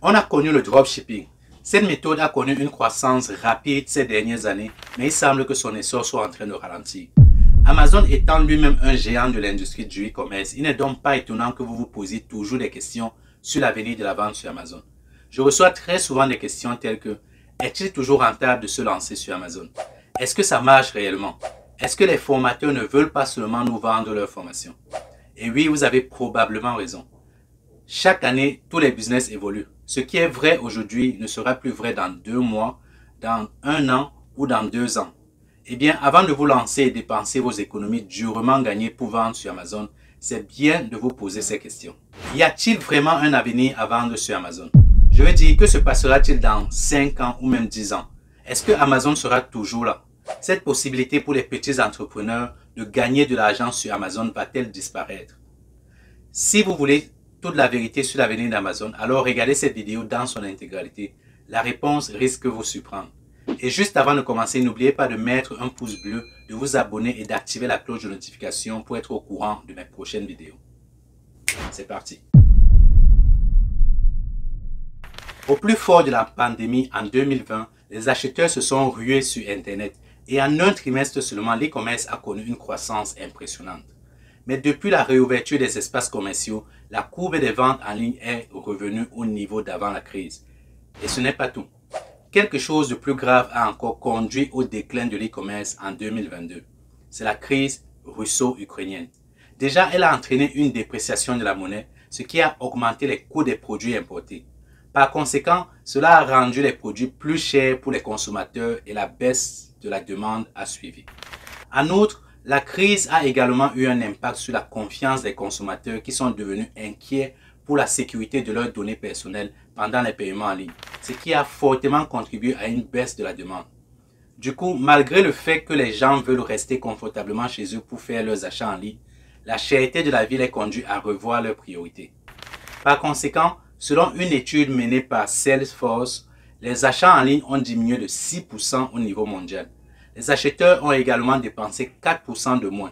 On a connu le dropshipping. Cette méthode a connu une croissance rapide ces dernières années, mais il semble que son essor soit en train de ralentir. Amazon étant lui-même un géant de l'industrie du e-commerce, il n'est donc pas étonnant que vous vous posiez toujours des questions sur l'avenir de la vente sur Amazon. Je reçois très souvent des questions telles que: est-il toujours rentable de se lancer sur Amazon? Est-ce que ça marche réellement? Est-ce que les formateurs ne veulent pas seulement nous vendre leur formation? Et oui, vous avez probablement raison. Chaque année, tous les business évoluent. Ce qui est vrai aujourd'hui ne sera plus vrai dans 2 mois, dans 1 an ou dans 2 ans. Eh bien, avant de vous lancer et dépenser vos économies durement gagnées pour vendre sur Amazon, c'est bien de vous poser ces questions. Y a-t-il vraiment un avenir à vendre sur Amazon? Je veux dire, que se passera-t-il dans 5 ans ou même 10 ans? Est-ce que Amazon sera toujours là? Cette possibilité pour les petits entrepreneurs de gagner de l'argent sur Amazon va-t-elle disparaître? Si vous voulez toute la vérité sur l'avenir d'Amazon, alors regardez cette vidéo dans son intégralité. La réponse risque de vous surprendre. Et juste avant de commencer, n'oubliez pas de mettre un pouce bleu, de vous abonner et d'activer la cloche de notification pour être au courant de mes prochaines vidéos. C'est parti. Au plus fort de la pandémie en 2020, les acheteurs se sont rués sur Internet et en un trimestre seulement, l'e-commerce a connu une croissance impressionnante. Mais depuis la réouverture des espaces commerciaux, la courbe des ventes en ligne est revenue au niveau d'avant la crise. Et ce n'est pas tout. Quelque chose de plus grave a encore conduit au déclin de l'e-commerce en 2022. C'est la crise russo-ukrainienne. Déjà, elle a entraîné une dépréciation de la monnaie, ce qui a augmenté les coûts des produits importés. Par conséquent, cela a rendu les produits plus chers pour les consommateurs et la baisse de la demande a suivi. En outre, la crise a également eu un impact sur la confiance des consommateurs qui sont devenus inquiets pour la sécurité de leurs données personnelles pendant les paiements en ligne, ce qui a fortement contribué à une baisse de la demande. Du coup, malgré le fait que les gens veulent rester confortablement chez eux pour faire leurs achats en ligne, la cherté de la vie les conduit à revoir leurs priorités. Par conséquent, selon une étude menée par Salesforce, les achats en ligne ont diminué de 6% au niveau mondial. Les acheteurs ont également dépensé 4% de moins.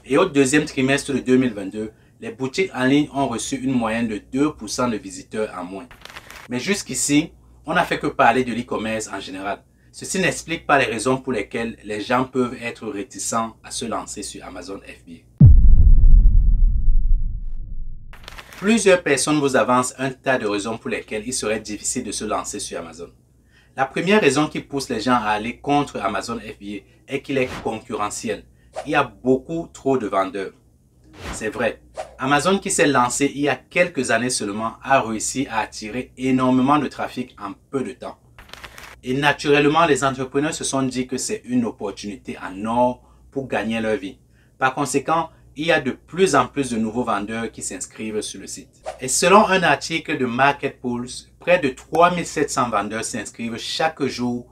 Et au deuxième trimestre de 2022, les boutiques en ligne ont reçu une moyenne de 2% de visiteurs en moins. Mais jusqu'ici, on n'a fait que parler de l'e-commerce en général. Ceci n'explique pas les raisons pour lesquelles les gens peuvent être réticents à se lancer sur Amazon FBA. Plusieurs personnes vous avancent un tas de raisons pour lesquelles il serait difficile de se lancer sur Amazon. La première raison qui pousse les gens à aller contre Amazon FBA est qu'il est concurrentiel. Il y a beaucoup trop de vendeurs. C'est vrai, Amazon qui s'est lancé il y a quelques années seulement a réussi à attirer énormément de trafic en peu de temps. Et naturellement, les entrepreneurs se sont dit que c'est une opportunité en or pour gagner leur vie. Par conséquent, il y a de plus en plus de nouveaux vendeurs qui s'inscrivent sur le site. Et selon un article de MarketPulse, près de 3700 vendeurs s'inscrivent chaque jour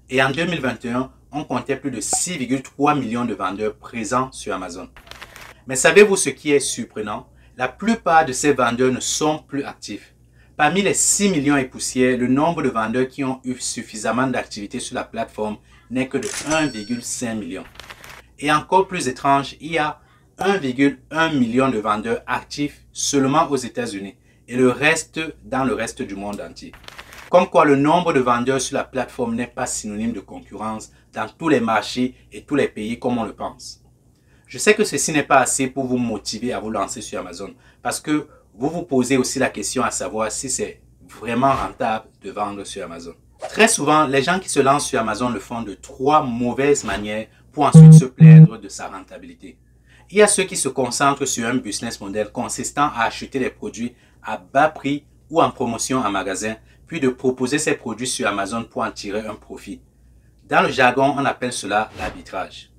et en 2021, on comptait plus de 6,3 millions de vendeurs présents sur Amazon. Mais savez-vous ce qui est surprenant? La plupart de ces vendeurs ne sont plus actifs. Parmi les 6 millions et poussières, le nombre de vendeurs qui ont eu suffisamment d'activité sur la plateforme n'est que de 1,5 million. Et encore plus étrange, il y a 1,1 million de vendeurs actifs seulement aux États-Unis et le reste dans le reste du monde entier. Comme quoi le nombre de vendeurs sur la plateforme n'est pas synonyme de concurrence dans tous les marchés et tous les pays comme on le pense. Je sais que ceci n'est pas assez pour vous motiver à vous lancer sur Amazon parce que vous vous posez aussi la question à savoir si c'est vraiment rentable de vendre sur Amazon. Très souvent, les gens qui se lancent sur Amazon le font de 3 mauvaises manières pour ensuite se plaindre de sa rentabilité. Il y a ceux qui se concentrent sur un business model consistant à acheter des produits à bas prix ou en promotion en magasin, puis de proposer ces produits sur Amazon pour en tirer un profit. Dans le jargon, on appelle cela l'arbitrage.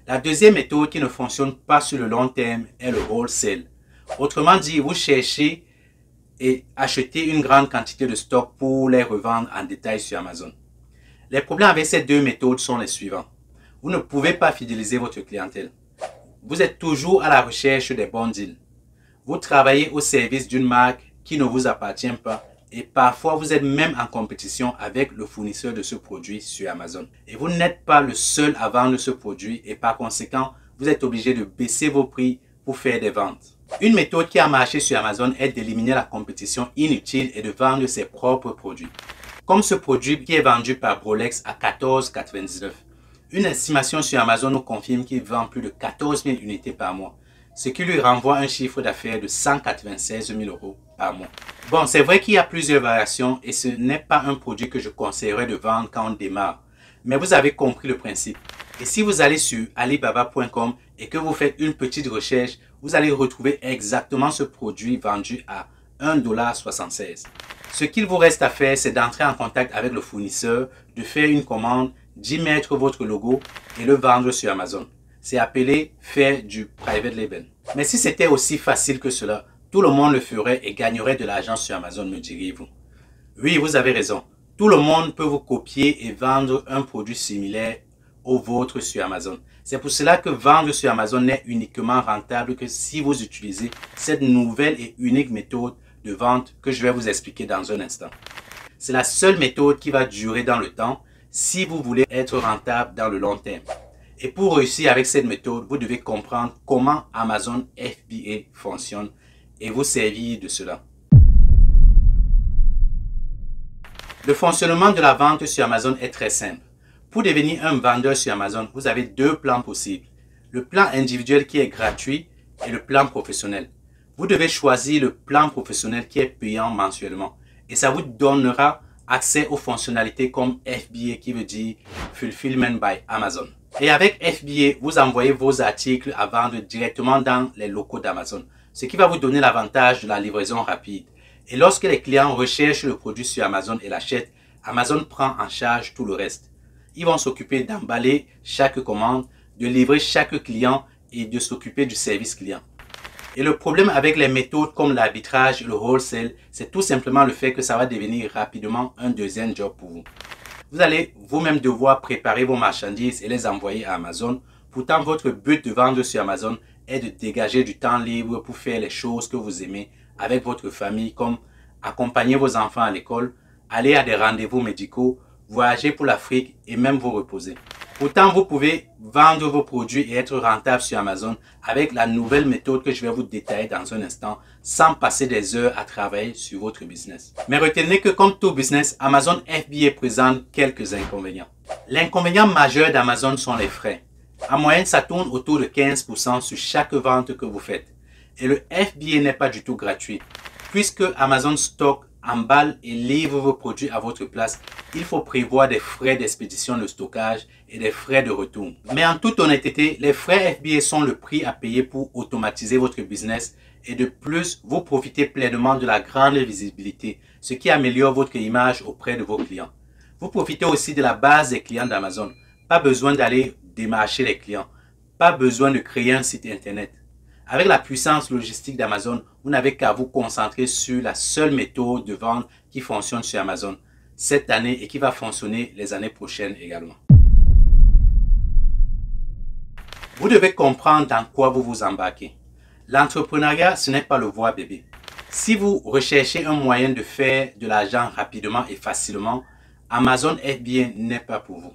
La deuxième méthode qui ne fonctionne pas sur le long terme est le wholesale. Autrement dit, vous cherchez et achetez une grande quantité de stock pour les revendre en détail sur Amazon. Les problèmes avec ces deux méthodes sont les suivants. Vous ne pouvez pas fidéliser votre clientèle. Vous êtes toujours à la recherche des bons deals. Vous travaillez au service d'une marque qui ne vous appartient pas et parfois vous êtes même en compétition avec le fournisseur de ce produit sur Amazon. Et vous n'êtes pas le seul à vendre ce produit et par conséquent, vous êtes obligé de baisser vos prix pour faire des ventes. Une méthode qui a marché sur Amazon est d'éliminer la compétition inutile et de vendre ses propres produits. Comme ce produit qui est vendu par Rolex à 14,99 $. Une estimation sur Amazon nous confirme qu'il vend plus de 14 000 unités par mois, ce qui lui renvoie un chiffre d'affaires de 196 000 € par mois. Bon, c'est vrai qu'il y a plusieurs variations et ce n'est pas un produit que je conseillerais de vendre quand on démarre. Mais vous avez compris le principe. Et si vous allez sur alibaba.com et que vous faites une petite recherche, vous allez retrouver exactement ce produit vendu à 1,76 $. Ce qu'il vous reste à faire, c'est d'entrer en contact avec le fournisseur, de faire une commande, d'y mettre votre logo et le vendre sur Amazon. C'est appelé faire du private label. Mais si c'était aussi facile que cela, tout le monde le ferait et gagnerait de l'argent sur Amazon, me diriez-vous. Oui, vous avez raison. Tout le monde peut vous copier et vendre un produit similaire au vôtre sur Amazon. C'est pour cela que vendre sur Amazon n'est uniquement rentable que si vous utilisez cette nouvelle et unique méthode de vente que je vais vous expliquer dans un instant. C'est la seule méthode qui va durer dans le temps si vous voulez être rentable dans le long terme. Et pour réussir avec cette méthode, vous devez comprendre comment Amazon FBA fonctionne et vous servir de cela. Le fonctionnement de la vente sur Amazon est très simple. Pour devenir un vendeur sur Amazon, vous avez deux plans possibles. Le plan individuel qui est gratuit et le plan professionnel. Vous devez choisir le plan professionnel qui est payant mensuellement et ça vous donnera accès aux fonctionnalités comme FBA qui veut dire Fulfillment by Amazon. Et avec FBA, vous envoyez vos articles à vendre directement dans les locaux d'Amazon, ce qui va vous donner l'avantage de la livraison rapide. Et lorsque les clients recherchent le produit sur Amazon et l'achètent, Amazon prend en charge tout le reste. Ils vont s'occuper d'emballer chaque commande, de livrer chaque client et de s'occuper du service client. Et le problème avec les méthodes comme l'arbitrage et le wholesale, c'est tout simplement le fait que ça va devenir rapidement un deuxième job pour vous. Vous allez vous-même devoir préparer vos marchandises et les envoyer à Amazon. Pourtant, votre but de vendre sur Amazon est de dégager du temps libre pour faire les choses que vous aimez avec votre famille, comme accompagner vos enfants à l'école, aller à des rendez-vous médicaux, voyager pour l'Afrique et même vous reposer. Pourtant, vous pouvez vendre vos produits et être rentable sur Amazon avec la nouvelle méthode que je vais vous détailler dans un instant sans passer des heures à travailler sur votre business. Mais retenez que comme tout business, Amazon FBA présente quelques inconvénients. L'inconvénient majeur d'Amazon sont les frais. En moyenne, ça tourne autour de 15% sur chaque vente que vous faites. Et le FBA n'est pas du tout gratuit. Puisque Amazon stocke, emballe et livre vos produits à votre place, il faut prévoir des frais d'expédition de stockage et des frais de retour. Mais en toute honnêteté, les frais FBA sont le prix à payer pour automatiser votre business et de plus, vous profitez pleinement de la grande visibilité, ce qui améliore votre image auprès de vos clients. Vous profitez aussi de la base des clients d'Amazon. Pas besoin d'aller démarcher les clients. Pas besoin de créer un site internet. Avec la puissance logistique d'Amazon, vous n'avez qu'à vous concentrer sur la seule méthode de vente qui fonctionne sur Amazon cette année et qui va fonctionner les années prochaines également. Vous devez comprendre dans quoi vous vous embarquez. L'entrepreneuriat, ce n'est pas le voir bébé. Si vous recherchez un moyen de faire de l'argent rapidement et facilement, Amazon FBA n'est pas pour vous.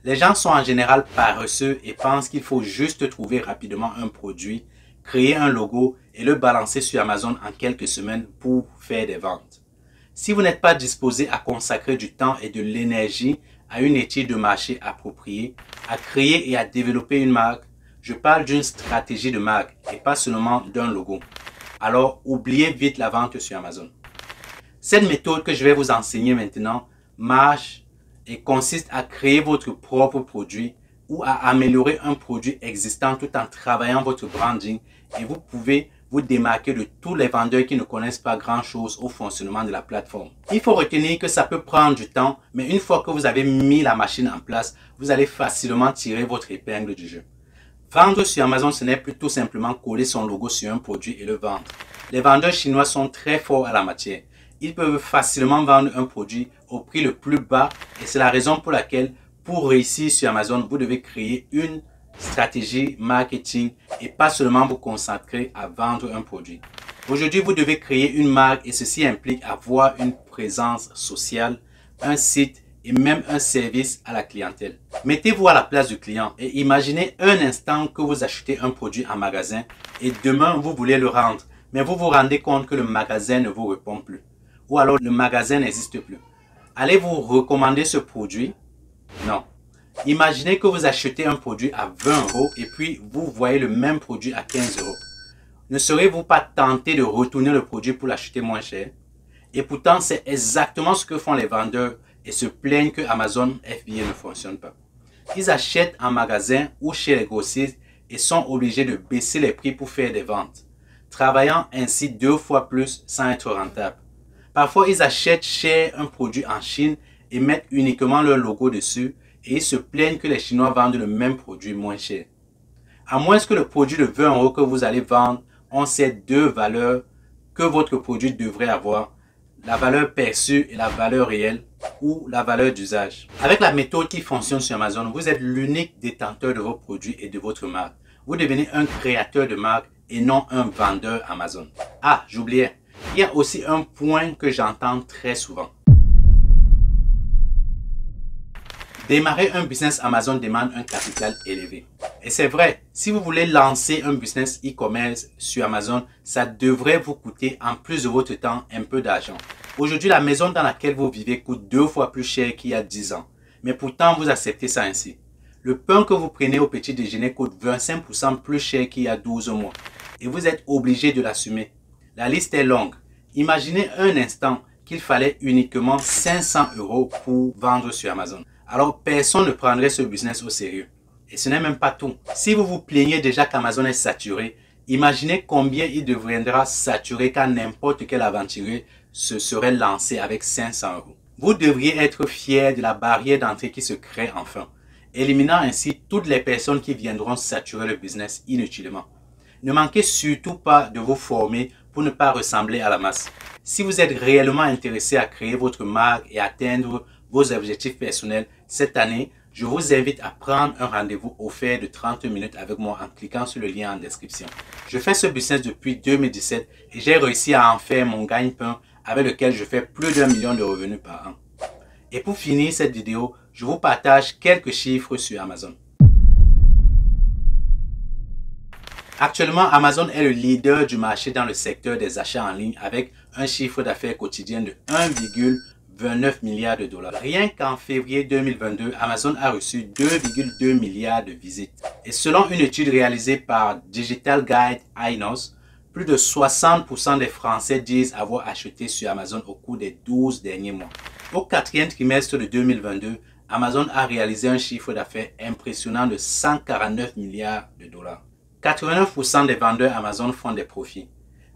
Les gens sont en général paresseux et pensent qu'il faut juste trouver rapidement un produit, créer un logo et le balancer sur Amazon en quelques semaines pour faire des ventes. Si vous n'êtes pas disposé à consacrer du temps et de l'énergie à une étude de marché appropriée, à créer et à développer une marque, je parle d'une stratégie de marque et pas seulement d'un logo. Alors, oubliez vite la vente sur Amazon. Cette méthode que je vais vous enseigner maintenant marche et consiste à créer votre propre produit ou à améliorer un produit existant tout en travaillant votre branding et vous pouvez vous démarquer de tous les vendeurs qui ne connaissent pas grand-chose au fonctionnement de la plateforme. Il faut retenir que ça peut prendre du temps, mais une fois que vous avez mis la machine en place, vous allez facilement tirer votre épingle du jeu. Vendre sur Amazon, ce n'est plus tout simplement coller son logo sur un produit et le vendre. Les vendeurs chinois sont très forts à la matière. Ils peuvent facilement vendre un produit au prix le plus bas et c'est la raison pour laquelle pour réussir sur Amazon, vous devez créer une stratégie marketing et pas seulement vous concentrer à vendre un produit. Aujourd'hui, vous devez créer une marque et ceci implique avoir une présence sociale, un site et même un service à la clientèle. Mettez-vous à la place du client et imaginez un instant que vous achetez un produit en magasin et demain vous voulez le rendre, mais vous vous rendez compte que le magasin ne vous répond plus ou alors le magasin n'existe plus. Allez-vous recommander ce produit? Non. Imaginez que vous achetez un produit à 20 € et puis vous voyez le même produit à 15 €. Ne serez-vous pas tenté de retourner le produit pour l'acheter moins cher? Et pourtant, c'est exactement ce que font les vendeurs et se plaignent que Amazon FBA ne fonctionne pas. Ils achètent en magasin ou chez les grossistes et sont obligés de baisser les prix pour faire des ventes, travaillant ainsi 2 fois plus sans être rentable. Parfois, ils achètent cher un produit en Chine et mettent uniquement leur logo dessus et ils se plaignent que les Chinois vendent le même produit moins cher. À moins que le produit de 20 € que vous allez vendre ont ces deux valeurs que votre produit devrait avoir, la valeur perçue et la valeur réelle ou la valeur d'usage. Avec la méthode qui fonctionne sur Amazon, vous êtes l'unique détenteur de vos produits et de votre marque. Vous devenez un créateur de marque et non un vendeur Amazon. Ah, j'oubliais, il y a aussi un point que j'entends très souvent. Démarrer un business Amazon demande un capital élevé. Et c'est vrai, si vous voulez lancer un business e-commerce sur Amazon, ça devrait vous coûter en plus de votre temps un peu d'argent. Aujourd'hui, la maison dans laquelle vous vivez coûte 2 fois plus cher qu'il y a 10 ans. Mais pourtant, vous acceptez ça ainsi. Le pain que vous prenez au petit déjeuner coûte 25% plus cher qu'il y a 12 mois. Et vous êtes obligé de l'assumer. La liste est longue. Imaginez un instant qu'il fallait uniquement 500 € pour vendre sur Amazon. Alors personne ne prendrait ce business au sérieux. Et ce n'est même pas tout. Si vous vous plaignez déjà qu'Amazon est saturé, imaginez combien il deviendra saturé quand n'importe quel aventurier se serait lancé avec 500 €. Vous devriez être fier de la barrière d'entrée qui se crée enfin, éliminant ainsi toutes les personnes qui viendront saturer le business inutilement. Ne manquez surtout pas de vous former pour ne pas ressembler à la masse. Si vous êtes réellement intéressé à créer votre marque et atteindre vos objectifs personnels cette année, je vous invite à prendre un rendez-vous offert de 30 minutes avec moi en cliquant sur le lien en description. Je fais ce business depuis 2017 et j'ai réussi à en faire mon gagne-pain avec lequel je fais plus d'1 million de revenus par an. Et pour finir cette vidéo, je vous partage quelques chiffres sur Amazon. Actuellement, Amazon est le leader du marché dans le secteur des achats en ligne avec un chiffre d'affaires quotidien de 1,29 milliard de dollars. Rien qu'en février 2022, Amazon a reçu 2,2 milliards de visites. Et selon une étude réalisée par Digital Guide Inows, plus de 60% des Français disent avoir acheté sur Amazon au cours des 12 derniers mois. Au quatrième trimestre de 2022, Amazon a réalisé un chiffre d'affaires impressionnant de 149 milliards de dollars. 89% des vendeurs Amazon font des profits.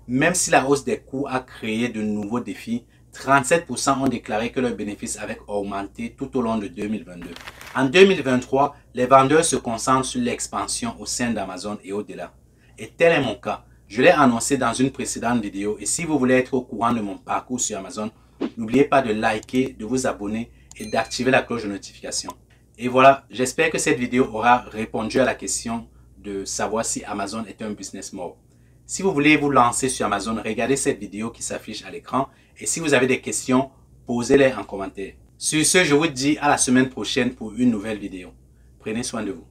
Même si la hausse des coûts a créé de nouveaux défis, 37% ont déclaré que leurs bénéfices avaient augmenté tout au long de 2022. En 2023, les vendeurs se concentrent sur l'expansion au sein d'Amazon et au-delà. Et tel est mon cas. Je l'ai annoncé dans une précédente vidéo et si vous voulez être au courant de mon parcours sur Amazon, n'oubliez pas de liker, de vous abonner et d'activer la cloche de notification. Et voilà, j'espère que cette vidéo aura répondu à la question de savoir si Amazon est un business mort. Si vous voulez vous lancer sur Amazon, regardez cette vidéo qui s'affiche à l'écran et si vous avez des questions, posez-les en commentaire. Sur ce, je vous dis à la semaine prochaine pour une nouvelle vidéo. Prenez soin de vous.